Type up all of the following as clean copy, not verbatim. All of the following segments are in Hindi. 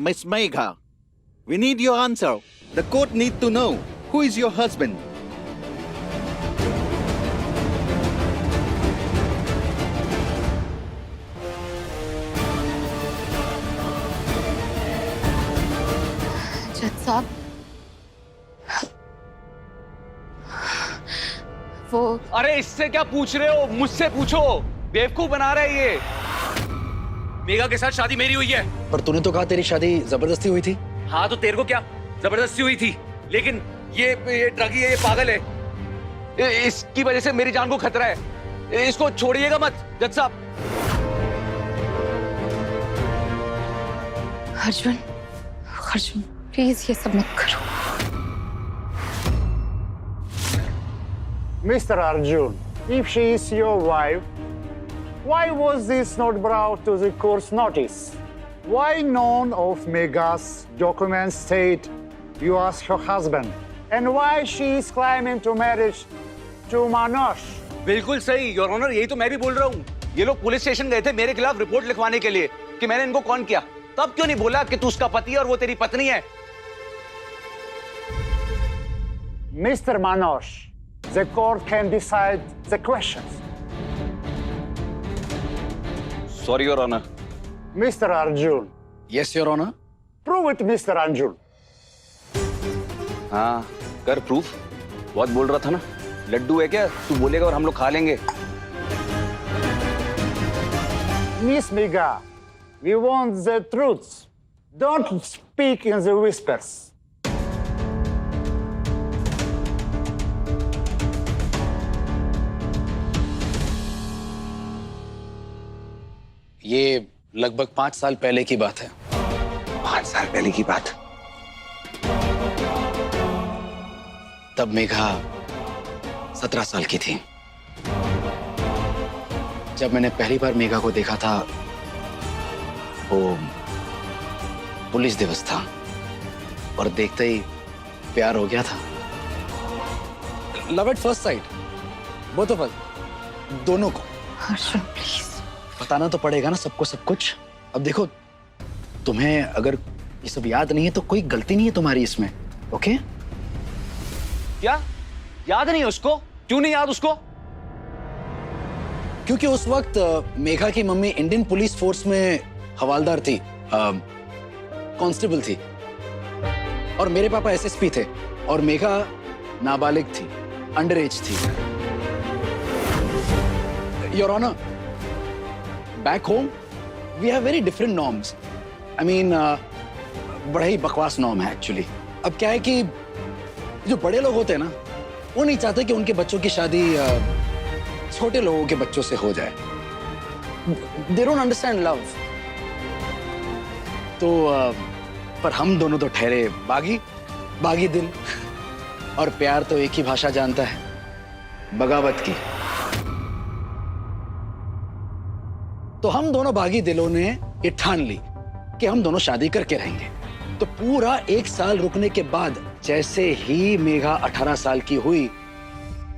Miss Megha, we need your answer. The court need to know who is your husband. जज साहब, वो अरे इससे क्या पूछ रहे हो? मुझसे पूछो। बेवकूफ बना रहे ये। मेघा के साथ शादी मेरी हुई है। पर तूने तो कहा तेरी शादी जबरदस्ती हुई थी। हाँ तो तेरे को क्या जबरदस्ती हुई थी? लेकिन ये ड्रगी है, ये पागल है। इसकी वजह से मेरी जान को खतरा है। इसको छोड़िएगा मत जज साहब। अर्जुन, अर्जुन प्लीज ये सब मत करो। Mr. Arjun, if she is your wife, why was this not brought to the court's notice? Why none of Megha's documents state you as her husband? And why she is claiming to marriage to Manoj? बिल्कुल सही योर ऑनर, यही तो मैं भी बोल रहा हूँ। ये लोग पुलिस स्टेशन गए थे मेरे खिलाफ रिपोर्ट लिखवाने के लिए कि मैंने इनको कौन किया। तब क्यों नहीं बोला कि तू उसका पति है और वो तेरी पत्नी है? Mr. Manoj, the court can decide the questions. Sorry your honour. Mr. Arjun, yes your honour. prove it, Mr. Arjun. हाँ कर प्रूफ। बहुत बोल रहा था ना, लड्डू है क्या? तू बोलेगा और हम लोग खा लेंगे। Miss Megha, we want the truth. Don't speak in the whispers. ये लगभग 5 साल पहले की बात है। 5 साल पहले की बात? तब मेघा 17 साल की थी। जब मैंने पहली बार मेघा को देखा था वो पुलिस दिवस था और देखते ही प्यार हो गया था। Love at first sight, both of us, दोनों को। अर्जुन प्लीज। बताना तो पड़ेगा ना सबको सब कुछ। अब देखो, तुम्हें अगर ये सब याद नहीं है तो कोई गलती नहीं है तुम्हारी इसमें, ओके? क्या याद नहीं है उसको? क्यों नहीं याद उसको? क्योंकि उस वक्त मेघा की मम्मी इंडियन पुलिस फोर्स में हवालदार थी, कांस्टेबल थी, और मेरे पापा एसएसपी थे, और मेघा नाबालिग थी, अंडर एज थी। Your honour, back home we have very different norms. I mean बड़ा ही बकवास नॉर्म है एक्चुअली। अब क्या है कि जो बड़े लोग होते हैं ना, वो नहीं चाहते कि उनके बच्चों की शादी छोटे लोगों के बच्चों से हो जाए। They don't understand love. तो पर हम दोनों तो ठहरे बागी दिल, और प्यार तो एक ही भाषा जानता है, बगावत की। तो हम दोनों बागी दिलों ने ये ठान ली कि हम दोनों शादी करके रहेंगे। तो पूरा 1 साल रुकने के बाद जैसे ही मेघा 18 साल की हुई,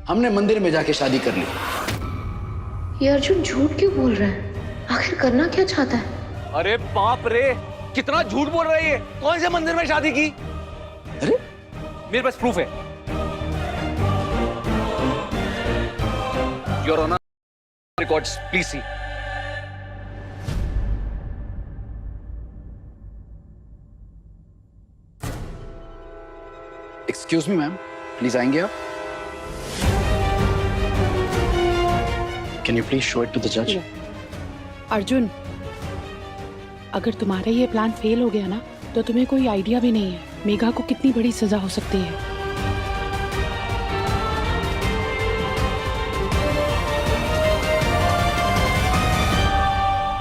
हमने मंदिर में जाके शादी कर ली। ये अर्जुन झूठ क्यों बोल रहा है? आखिर करना क्या चाहता है? अरे बाप रे, कितना झूठ बोल रही है। कौन से मंदिर में शादी की? अरे मेरे पास प्रूफ है your honour, records please see. Excuse me ma'am, please आएंगे आप? Can you please show it to the जज? अर्जुन, अगर तुम्हारा ये प्लान फेल हो गया ना, तो तुम्हें कोई आइडिया भी नहीं है मेघा को कितनी बड़ी सजा हो सकती है।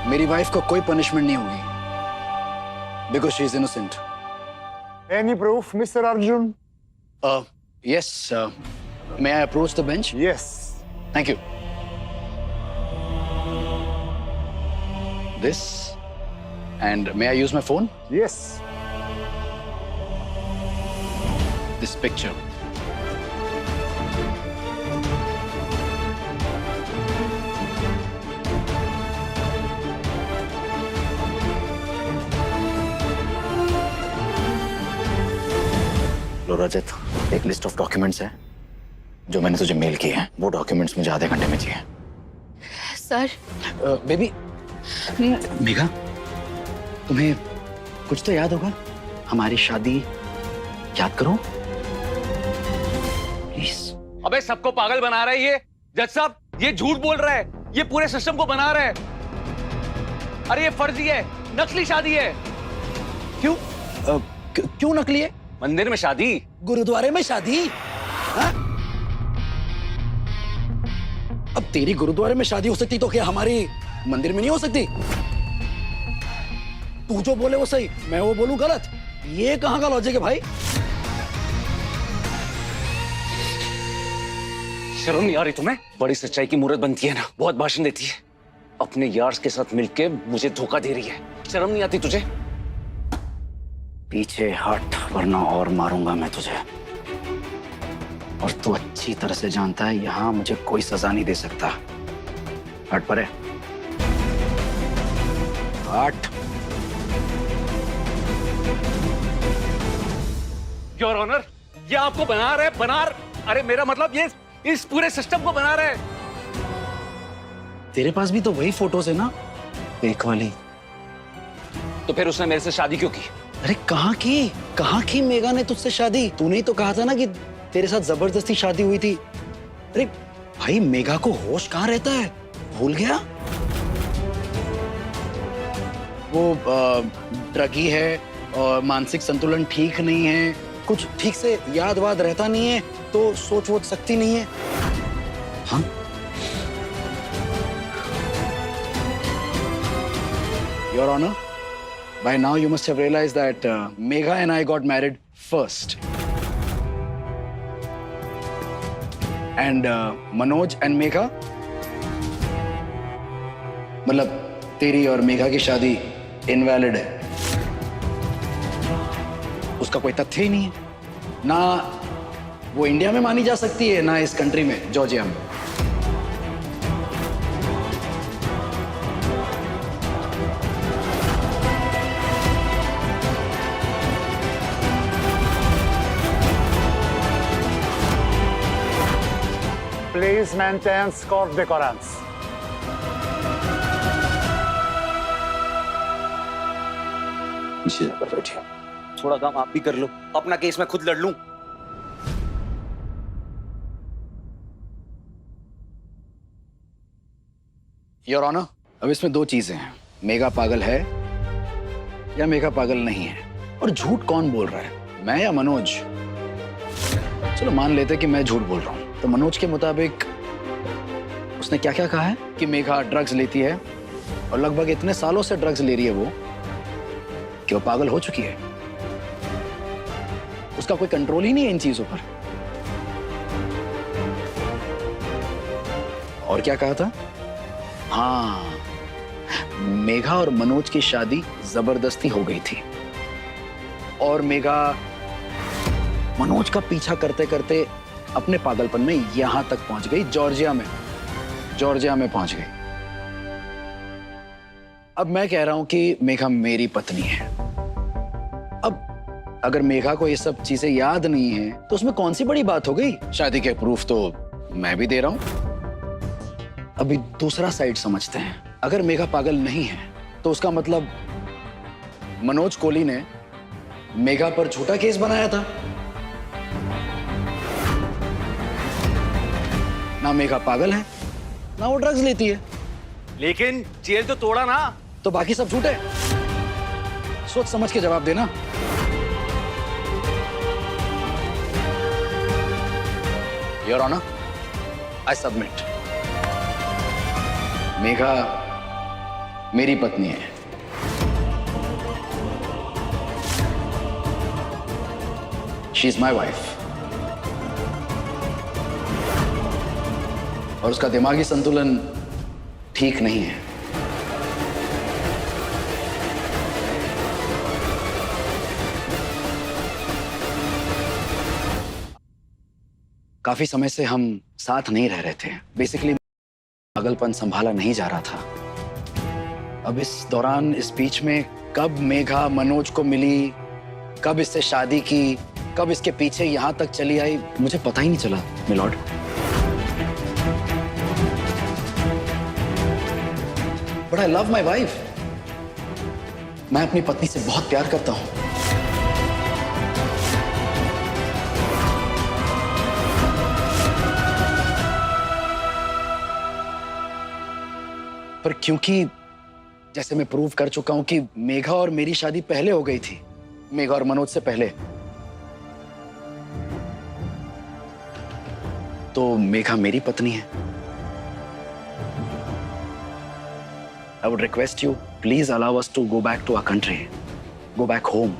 मेरी वाइफ को कोई पनिशमेंट नहीं होगी because she is innocent. Any proof, Mr. Arjun? Yes, may I approach the bench? Yes. Thank you. This, and may I use my phone? Yes. This picture. लो रजत, एक लिस्ट ऑफ डॉक्यूमेंट्स है जो मैंने तुझे मेल किए हैं। वो डॉक्यूमेंट्स मुझे आधे घंटे में चाहिए। सर बेबी, मेघा, तुम्हें कुछ तो याद होगा। हमारी शादी याद करो प्लीज। अबे सबको पागल बना रहा है ये जज साहब, ये झूठ बोल रहा है, ये पूरे सिस्टम को बना रहा है। अरे ये फर्जी है, नकली शादी है। क्यों क्यों नकली है? मंदिर में शादी, गुरुद्वारे में शादी। हाँ? अब तेरी गुरुद्वारे में शादी हो सकती तो क्या हमारी मंदिर में नहीं हो सकती? तू जो बोले वो सही, मैं वो बोलूं गलत, ये कहां का लॉजिक है भाई? शर्म नहीं आ रही तुम्हें? बड़ी सच्चाई की मूर्त बनती है ना, बहुत भाषण देती है, अपने यार्स के साथ मिलके मुझे धोखा दे रही है। शर्म नहीं आती तुझे? पीछे हट वरना और मारूंगा मैं तुझे। और तू अच्छी तरह से जानता है यहां मुझे कोई सजा नहीं दे सकता। हट परे, हट। योर ऑनर, ये आपको बना रहे, अरे मेरा मतलब ये इस पूरे सिस्टम को बना रहे। तेरे पास भी तो वही फोटोज है ना, एक वाली। तो फिर उसने मेरे से शादी क्यों की? अरे कहाँ की मेघा ने तुझसे शादी? तूने ही तो कहा था ना कि तेरे साथ जबरदस्ती शादी हुई थी। अरे भाई, मेघा को होश कहाँ रहता है, भूल गया? वो ड्रगी है और मानसिक संतुलन ठीक नहीं है, कुछ ठीक से याद वाद रहता नहीं है, तो सोच वोच सकती नहीं है। हाँ, Your Honor, by now you must have realized that Megha and I got married first. And Manoj and Megha, मतलब तेरी और मेघा की शादी इनवैलिड है। उसका कोई तथ्य ही नहीं है, ना वो इंडिया में मानी जा सकती है ना इस कंट्री में, जॉर्जिया में। Please maintain court decorance. नीचे जाकर बैठिए। थोड़ा काम आप भी कर लो, अपना केस मैं खुद लड़ लूं। योर ऑनर, अब इसमें दो चीजें हैं, मेघा पागल है या मेघा पागल नहीं है। और झूठ कौन बोल रहा है, मैं या मनोज? चलो मान लेते कि मैं झूठ बोल रहा हूं, तो मनोज के मुताबिक उसने क्या क्या कहा है कि मेघा ड्रग्स लेती है और लगभग इतने सालों से ड्रग्स ले रही है वो कि वो पागल हो चुकी है। उसका कोई कंट्रोल ही नहीं है इन चीजों पर। और क्या कहा था? हाँ, मेघा और मनोज की शादी जबरदस्ती हो गई थी और मेघा मनोज का पीछा करते करते अपने पागलपन में यहां तक पहुंच गई, जॉर्जिया में पहुंच गई। अब मैं कह रहा हूं कि मेघा मेरी पत्नी है। अब अगर मेघा को ये सब चीजें याद नहीं है तो उसमें कौन सी बड़ी बात हो गई? शादी के प्रूफ तो मैं भी दे रहा हूं। अभी दूसरा साइड समझते हैं। अगर मेघा पागल नहीं है तो उसका मतलब मनोज कोहली ने मेघा पर झूठा केस बनाया था। ना मेघा पागल है ना वो ड्रग्स लेती है। लेकिन जेल तो तोड़ा ना। तो बाकी सब झूठ है। सोच समझ के जवाब देना। Your honour, I submit. Megha मेरी पत्नी है। She is my wife. और उसका दिमागी संतुलन ठीक नहीं है। काफी समय से हम साथ नहीं रह रहे थे। बेसिकली पागलपन संभाला नहीं जा रहा था। अब इस दौरान, इस बीच में कब मेघा मनोज को मिली, कब इससे शादी की, कब इसके पीछे यहाँ तक चली आई मुझे पता ही नहीं चला milord. But I love my wife. मैं अपनी पत्नी से बहुत प्यार करता हूं। पर क्योंकि जैसे मैं प्रूव कर चुका हूं कि मेघा और मेरी शादी पहले हो गई थी, मेघा और मनोज से पहले, तो मेघा मेरी पत्नी है। I would request you, please allow us to go back to our country, go back home.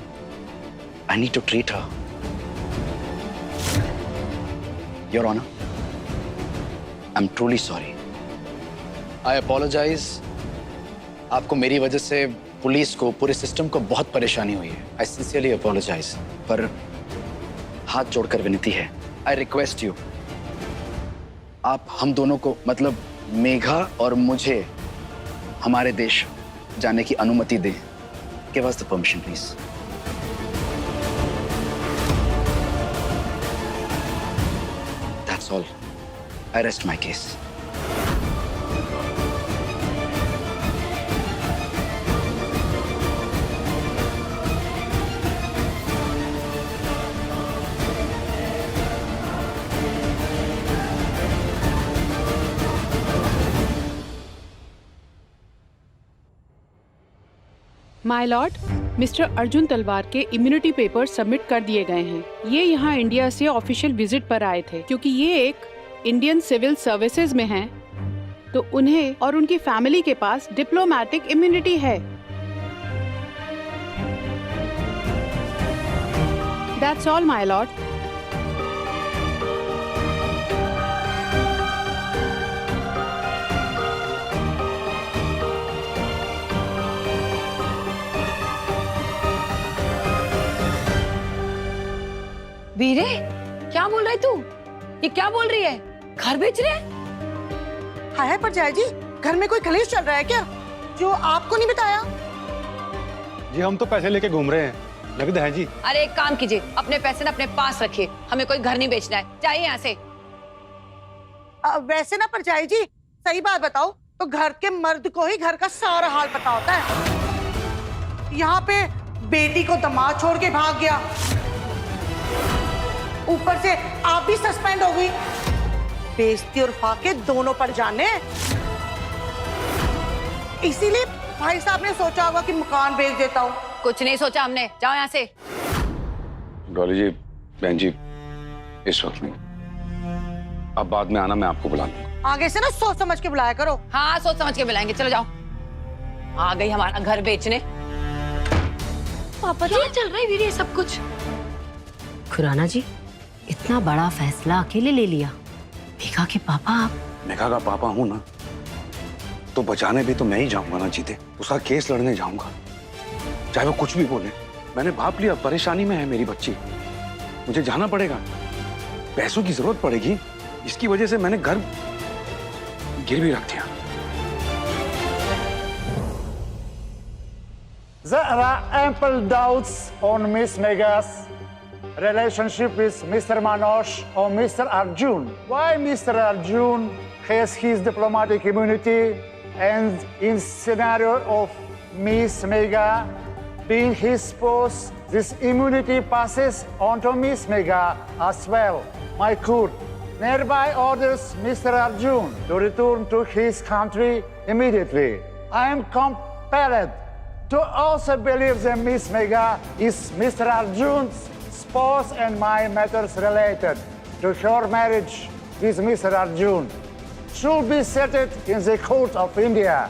I need to treat her. Your Honor, I'm truly sorry. I apologize. आपको मेरी वजह से पुलिस को, पूरे सिस्टम को बहुत परेशानी हुई है। I sincerely apologize. पर हाथ जोड़कर विनती है, I request you, आप हम दोनों को, मतलब मेघा और मुझे, हमारे देश जाने की अनुमति दें। Give us the permission, please. That's all. I rest my case. My Lord, mister Arjun तलवार के इम्यूनिटी पेपर सबमिट कर दिए गए हैं। ये यहाँ इंडिया से ऑफिशियल विजिट पर आए थे। क्योंकि ये एक इंडियन सिविल सर्विसेज में हैं, तो उन्हें और उनकी फैमिली के पास डिप्लोमेटिक इम्यूनिटी है। That's all my lord. वीरे, क्या बोल रही तू? ये क्या बोल रही है? घर बेच रहे? हाय हाय परजाई जी, घर में कोई खलीस चल रहा है क्या जो आपको नहीं बताया? जी हम तो पैसे लेके घूम रहे हैं, लगता है जी। अरे एक काम कीजिए, अपने पैसे ना अपने पास रखिए। हमें कोई घर नहीं बेचना है, जाइए यहाँ से। वैसे ना परजाई जी, सही बात बताओ तो घर के मर्द को ही घर का सारा हाल पता होता है। यहाँ पे बेटी को दामाद छोड़ के भाग गया, ऊपर से आप भी सस्पेंड हो गई। बेइज्जती और फाके दोनों पर जाने। इसीलिए भाई साहब ने सोचा होगा कि मकान बेच देता हूँ। कुछ नहीं सोचा हमने, जाओ यहाँ से। डॉली जी, बहन जी, इस वक्त नहीं, अब बाद में आना, मैं आपको बुला लूंगा। आगे से ना सोच समझ के बुलाया करो। हाँ, सोच समझ के बुलाएंगे। चलो जाओ। आ गई हमारा घर बेचने। पापा जी चल रहा है वीरे सब कुछ। खुराना जी, इतना बड़ा फैसला अकेले ले लिया? मेघा के पापा आप? मेघा का पापा हूं ना, तो बचाने भी तो मैं ही जाऊंगा ना जीते। उसका केस लड़ने जाऊंगा, चाहे वो कुछ भी बोले। मैंने भाप लिया, परेशानी में है मेरी बच्ची, मुझे जाना पड़ेगा। पैसों की जरूरत पड़ेगी, इसकी वजह से मैंने घर गिरवी रख दिया। There are ample doubts on Miss Megha's relationship with Mr. Manoj or Mr. Arjun. Why Mr. Arjun has his diplomatic immunity, and in scenario of Miss Megha being his spouse, this immunity passes on to Miss Megha as well. My court hereby orders Mr. Arjun to return to his country immediately. I am compelled to also believe that Miss Megha is Mr. Arjun's spouse and my matters related to her marriage with Mr. Arjun should be settled in the court of India.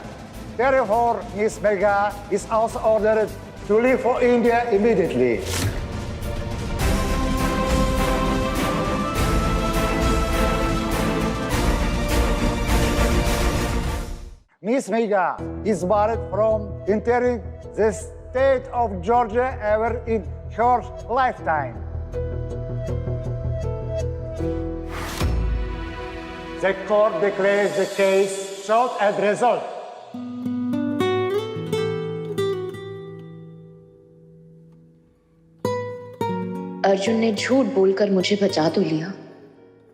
Therefore, Miss Megha is also ordered to leave for India immediately. Miss Megha is barred from entering the state of Georgia ever in her lifetime. The court declares the case short and resolved. Arjun ने झूठ बोलकर मुझे बचा तो लिया,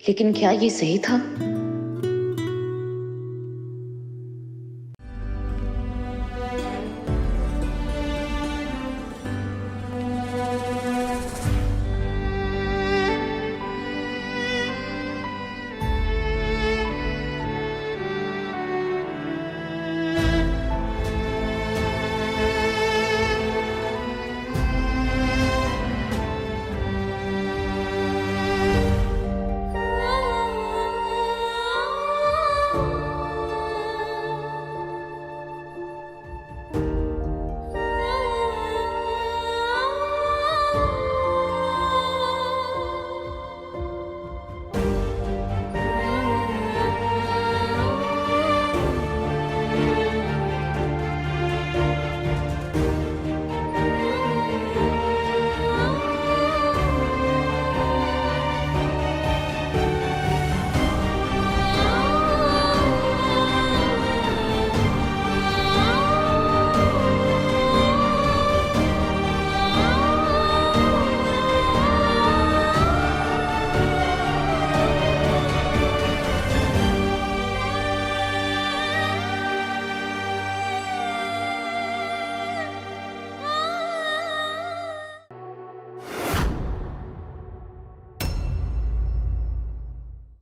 लेकिन क्या ये सही था?